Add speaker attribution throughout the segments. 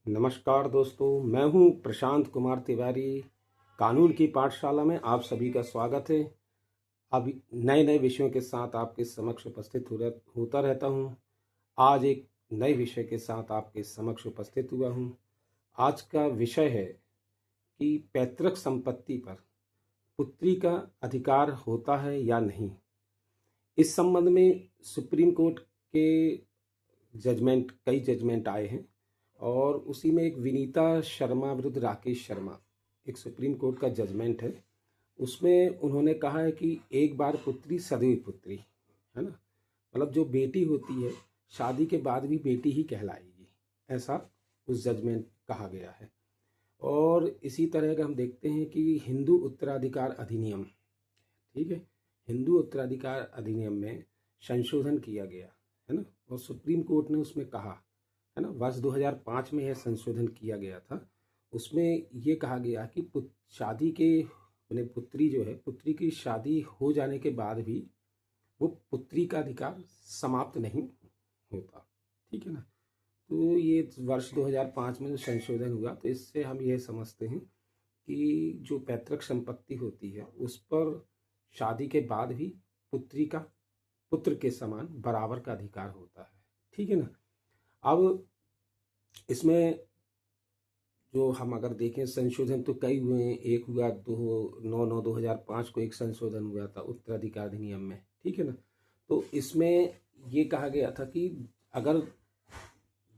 Speaker 1: नमस्कार दोस्तों, मैं हूं प्रशांत कुमार तिवारी। कानून की पाठशाला में आप सभी का स्वागत है। अब नए नए विषयों के साथ आपके समक्ष उपस्थित होता रहता हूं। आज एक नए विषय के साथ आपके समक्ष उपस्थित हुआ हूं। आज का विषय है कि पैतृक संपत्ति पर पुत्री का अधिकार होता है या नहीं। इस संबंध में सुप्रीम कोर्ट के कई जजमेंट आए हैं और उसी में एक विनीता शर्मा विरुद्ध राकेश शर्मा एक सुप्रीम कोर्ट का जजमेंट है। उसमें उन्होंने कहा है कि एक बार पुत्री सदैव पुत्री, है ना। मतलब जो बेटी होती है शादी के बाद भी बेटी ही कहलाएगी, ऐसा उस जजमेंट कहा गया है। और इसी तरह का हम देखते हैं कि हिंदू उत्तराधिकार अधिनियम, ठीक है, हिंदू उत्तराधिकार अधिनियम में संशोधन किया गया, है ना। और सुप्रीम कोर्ट ने उसमें कहा, है ना, वर्ष 2005 में यह संशोधन किया गया था। उसमें ये कहा गया कि शादी के मैंने पुत्री जो है, पुत्री की शादी हो जाने के बाद भी वो पुत्री का अधिकार समाप्त नहीं होता, ठीक है ना। तो ये वर्ष 2005 में जो संशोधन हुआ, तो इससे हम ये समझते हैं कि जो पैतृक संपत्ति होती है उस पर शादी के बाद भी पुत्री का पुत्र के समान बराबर का अधिकार होता है, ठीक है ना। अब इसमें जो हम अगर देखें, संशोधन तो कई हुए हैं। एक हुआ 2005 को एक संशोधन हुआ था उत्तराधिकार अधिनियम में, ठीक है ना। तो इसमें ये कहा गया था कि अगर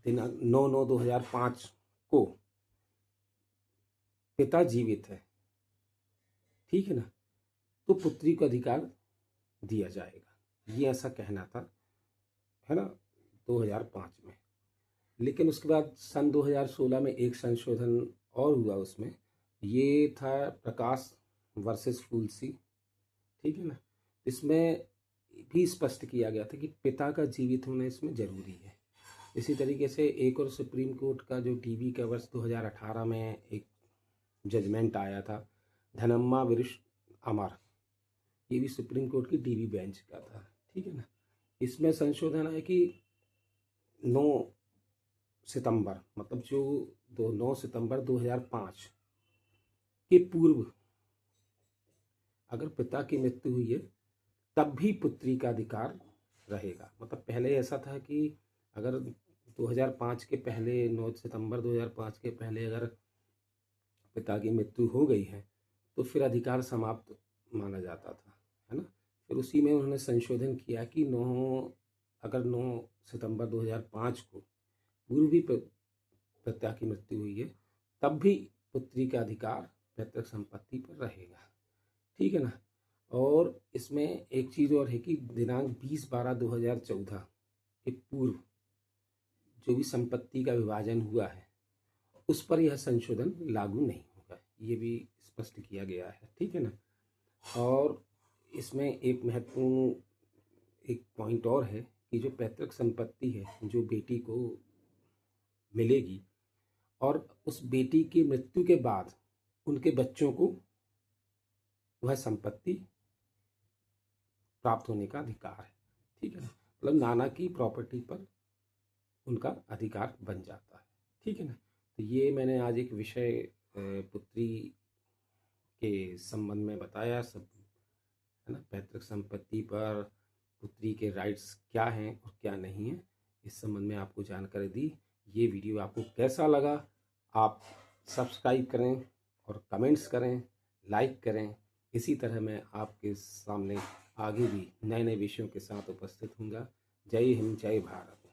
Speaker 1: दिनांक 9/9/2005 को पिता जीवित है, ठीक है ना, तो पुत्री को अधिकार दिया जाएगा, ये ऐसा कहना था, है ना, 2005 में। लेकिन उसके बाद सन 2016 में एक संशोधन और हुआ। उसमें ये था प्रकाश वर्सेस फूलसी, ठीक है ना। इसमें भी स्पष्ट किया गया था कि पिता का जीवित होना इसमें जरूरी है। इसी तरीके से एक और सुप्रीम कोर्ट का जो डीबी का वर्ष 2018 में एक जजमेंट आया था, धनम्मा विरुद्ध अमर, ये भी सुप्रीम कोर्ट की डीबी बेंच का था, ठीक है ना। इसमें संशोधन है कि 9 सितंबर, मतलब जो 9 सितंबर 2005 के पूर्व अगर पिता की मृत्यु हुई है तब भी पुत्री का अधिकार रहेगा। मतलब पहले ऐसा था कि अगर 2005 के पहले, 9 सितंबर 2005 के पहले अगर पिता की मृत्यु हो गई है तो फिर अधिकार समाप्त माना जाता था, है ना। फिर उसी में उन्होंने संशोधन किया कि 9 सितंबर 2005 को पूर्व भी पिता की मृत्यु हुई है तब भी पुत्री का अधिकार पैतृक संपत्ति पर रहेगा, ठीक है ना। और इसमें एक चीज़ और है कि दिनांक 20/12/2014 के पूर्व जो भी संपत्ति का विभाजन हुआ है उस पर यह संशोधन लागू नहीं होगा, ये भी स्पष्ट किया गया है, ठीक है ना। और इसमें एक महत्वपूर्ण एक पॉइंट और है कि जो पैतृक संपत्ति है जो बेटी को मिलेगी और उस बेटी की मृत्यु के बाद उनके बच्चों को वह संपत्ति प्राप्त होने का अधिकार है, ठीक है ना। मतलब नाना की प्रॉपर्टी पर उनका अधिकार बन जाता है, ठीक है ना। तो ये मैंने आज एक विषय पुत्री के संबंध में बताया सब, है ना। पैतृक संपत्ति पर पुत्री के राइट्स क्या हैं और क्या नहीं है, इस संबंध में आपको जानकारी दी। ये वीडियो आपको कैसा लगा, आप सब्सक्राइब करें और कमेंट्स करें, लाइक करें। इसी तरह मैं आपके सामने आगे भी नए नए विषयों के साथ उपस्थित हूँगा। जय हिंद, जय भारत।